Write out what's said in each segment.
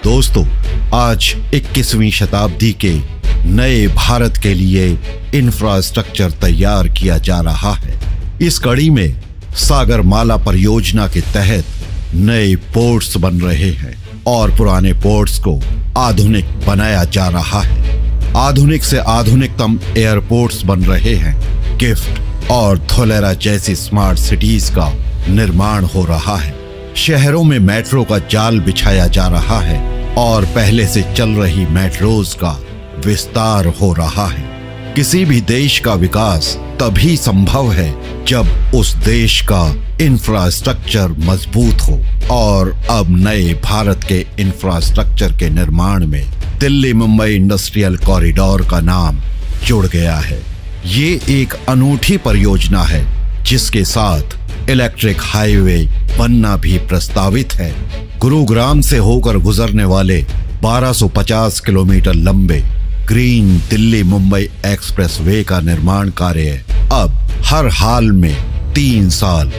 दोस्तों, आज 21वीं शताब्दी के नए भारत के लिए इंफ्रास्ट्रक्चर तैयार किया जा रहा है। इस कड़ी में सागरमाला परियोजना के तहत नए पोर्ट्स बन रहे हैं और पुराने पोर्ट्स को आधुनिक बनाया जा रहा है। आधुनिक से आधुनिकतम एयरपोर्ट्स बन रहे हैं। गिफ्ट और धोलेरा जैसी स्मार्ट सिटीज का निर्माण हो रहा है। शहरों में मेट्रो का जाल बिछाया जा रहा है और पहले से चल रही मेट्रोज का विस्तार हो रहा है। किसी भी देश का विकास तभी संभव है जब उस देश का इंफ्रास्ट्रक्चर मजबूत हो, और अब नए भारत के इंफ्रास्ट्रक्चर के निर्माण में दिल्ली मुंबई इंडस्ट्रियल कॉरिडोर का नाम जुड़ गया है। ये एक अनूठी परियोजना है जिसके साथ इलेक्ट्रिक हाईवे बनना भी प्रस्तावित है। गुरुग्राम से होकर गुजरने वाले 1250 किलोमीटर लंबे ग्रीन दिल्ली मुंबई एक्सप्रेसवे का निर्माण कार्य अब हर हाल में 3 साल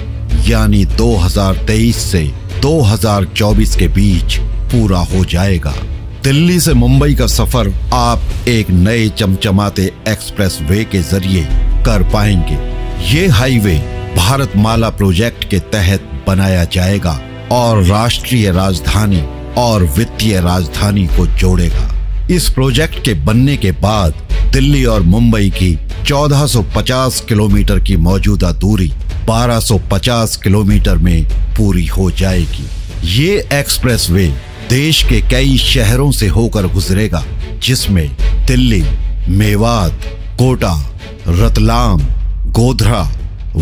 यानी 2023 से 2024 के बीच पूरा हो जाएगा। दिल्ली से मुंबई का सफर आप एक नए चमचमाते एक्सप्रेसवे के जरिए कर पाएंगे। ये हाईवे भारतमाला प्रोजेक्ट के तहत बनाया जाएगा और राष्ट्रीय राजधानी और वित्तीय राजधानी को जोड़ेगा। इस प्रोजेक्ट के बनने के बाद दिल्ली और मुंबई की 1450 किलोमीटर की मौजूदा दूरी 1250 किलोमीटर में पूरी हो जाएगी। ये एक्सप्रेसवे देश के कई शहरों से होकर गुजरेगा, जिसमें दिल्ली, मेवात, कोटा, रतलाम, गोधरा,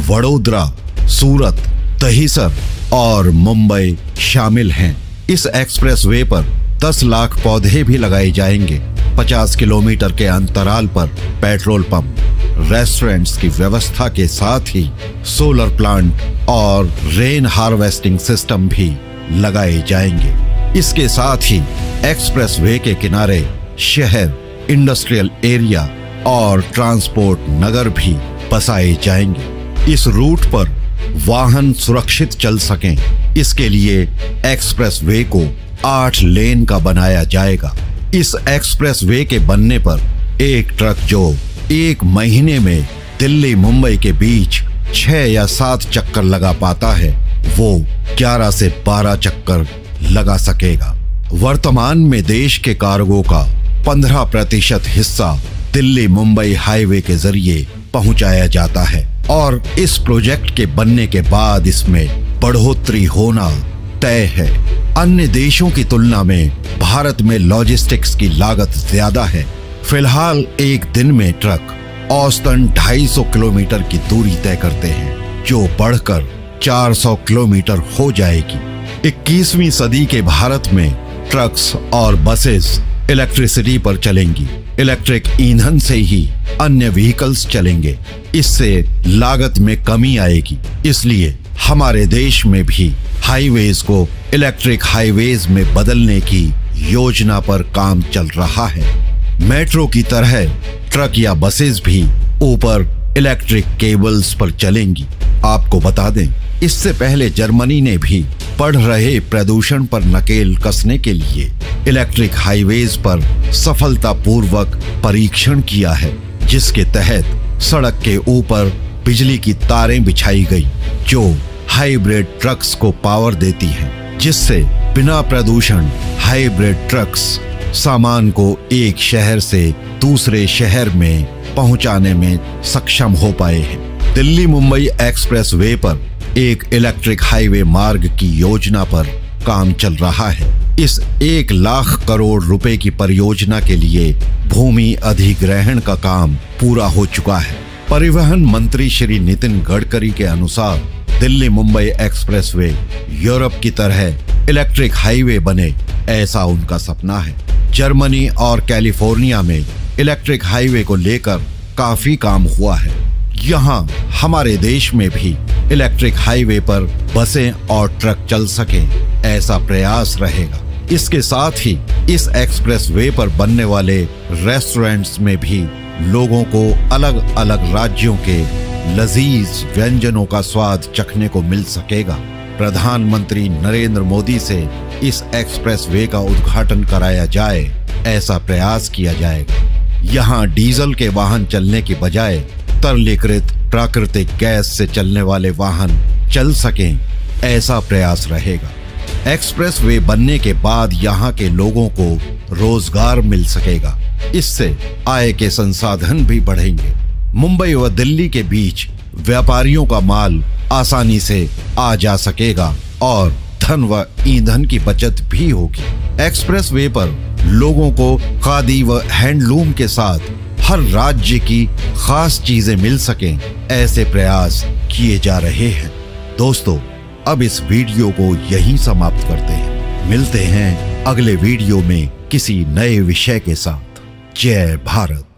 वडोदरा, सूरत, दहिसर और मुंबई शामिल हैं। इस एक्सप्रेसवे पर 10 लाख पौधे भी लगाए जाएंगे। 50 किलोमीटर के अंतराल पर पेट्रोल पंप, रेस्टोरेंट्स की व्यवस्था के साथ ही सोलर प्लांट और रेन हार्वेस्टिंग सिस्टम भी लगाए जाएंगे। इसके साथ ही एक्सप्रेसवे के किनारे शहर, इंडस्ट्रियल एरिया और ट्रांसपोर्ट नगर भी बसाए जाएंगे। इस रूट पर वाहन सुरक्षित चल सकें, इसके लिए एक्सप्रेसवे को 8 लेन का बनाया जाएगा। इस एक्सप्रेसवे के बनने पर एक ट्रक जो 1 महीने में दिल्ली मुंबई के बीच 6 या 7 चक्कर लगा पाता है, वो 11 से 12 चक्कर लगा सकेगा। वर्तमान में देश के कार्गो का 15% हिस्सा दिल्ली मुंबई हाईवे के जरिए पहुंचाया जाता है और इस प्रोजेक्ट के बनने के बाद इसमें बढ़ोतरी होना तय है। अन्य देशों की तुलना में भारत में लॉजिस्टिक्स की लागत ज्यादा है। फिलहाल एक दिन में ट्रक औसतन 250 किलोमीटर की दूरी तय करते हैं, जो बढ़कर 400 किलोमीटर हो जाएगी। 21वीं सदी के भारत में ट्रक्स और बसेस इलेक्ट्रिसिटी पर चलेंगी। इलेक्ट्रिक ईंधन से ही अन्य व्हीकल्स चलेंगे। इससे लागत में कमी आएगी। इसलिए हमारे देश में भी हाईवेज को इलेक्ट्रिक हाईवेज में बदलने की योजना पर काम चल रहा है। मेट्रो की तरह ट्रक या बसेस भी ऊपर इलेक्ट्रिक केबल्स पर चलेंगी। आपको बता दें, इससे पहले जर्मनी ने भी बढ़ रहे प्रदूषण पर नकेल कसने के लिए इलेक्ट्रिक हाईवेज पर सफलतापूर्वक परीक्षण किया है, जिसके तहत सड़क के ऊपर बिजली की तारें बिछाई गई जो हाइब्रिड ट्रक्स को पावर देती हैं, जिससे बिना प्रदूषण हाइब्रिड ट्रक्स सामान को एक शहर से दूसरे शहर में पहुंचाने में सक्षम हो पाए हैं। दिल्ली मुंबई एक्सप्रेसवे पर एक इलेक्ट्रिक हाईवे मार्ग की योजना पर काम चल रहा है। इस 1 लाख करोड़ रुपए की परियोजना के लिए भूमि अधिग्रहण का काम पूरा हो चुका है। परिवहन मंत्री श्री नितिन गडकरी के अनुसार दिल्ली मुंबई एक्सप्रेसवे यूरोप की तरह इलेक्ट्रिक हाईवे बने, ऐसा उनका सपना है। जर्मनी और कैलिफोर्निया में इलेक्ट्रिक हाईवे को लेकर काफी काम हुआ है। यहाँ हमारे देश में भी इलेक्ट्रिक हाईवे पर बसें और ट्रक चल सकें, ऐसा प्रयास रहेगा। इसके साथ ही इस एक्सप्रेसवे पर बनने वाले रेस्टोरेंट्स में भी लोगों को अलग अलग राज्यों के लजीज व्यंजनों का स्वाद चखने को मिल सकेगा। प्रधानमंत्री नरेंद्र मोदी से इस एक्सप्रेस वे का उद्घाटन कराया जाए, ऐसा प्रयास किया जाएगा। यहाँ डीजल के वाहन चलने की बजाय तरलीकृत प्राकृतिक गैस से चलने वाले वाहन चल सकें, ऐसा प्रयास रहेगा। एक्सप्रेस वे बनने के बाद यहाँ के लोगों को रोजगार मिल सकेगा। इससे आय के संसाधन भी बढ़ेंगे। मुंबई व दिल्ली के बीच व्यापारियों का माल आसानी से आ जा सकेगा और धन व ईंधन की बचत भी होगी। एक्सप्रेस वे पर लोगों को खादी व हैंडलूम के साथ हर राज्य की खास चीजें मिल सकें, ऐसे प्रयास किए जा रहे हैं। दोस्तों, अब इस वीडियो को यहीं समाप्त करते हैं। मिलते हैं अगले वीडियो में किसी नए विषय के साथ। जय भारत।